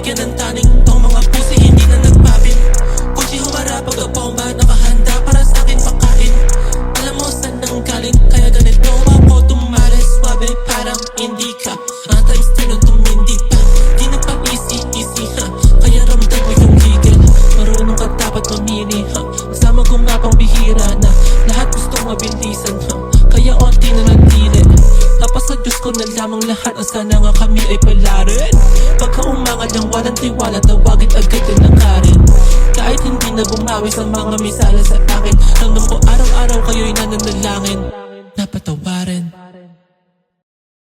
bigyan ng taning tong mga pusi hindi na nagpapin. Kung humarap pag-bomba, nakahanda para sa akin pakain. Alam mo saan nang galing, kaya ganito ako tumales. Swabe parang hindi ka at times din nung tumindi pa. Di na pa easy ha, kaya ramdam mo yung higil. Marunong ka dapat mamili ha, kasama ko nga pang bihira na lahat gustong mabilisan ha, kaya onti na nandili. Tapos sa Diyos ko na lamang lahat ang sana nga kami ay palarin. Pagka umangal lang walang tiwala, tawagin agad ang lakarin. Kahit hindi na bumawi sa mga misala sa akin, hanggang po araw-araw kayo'y nananalangin.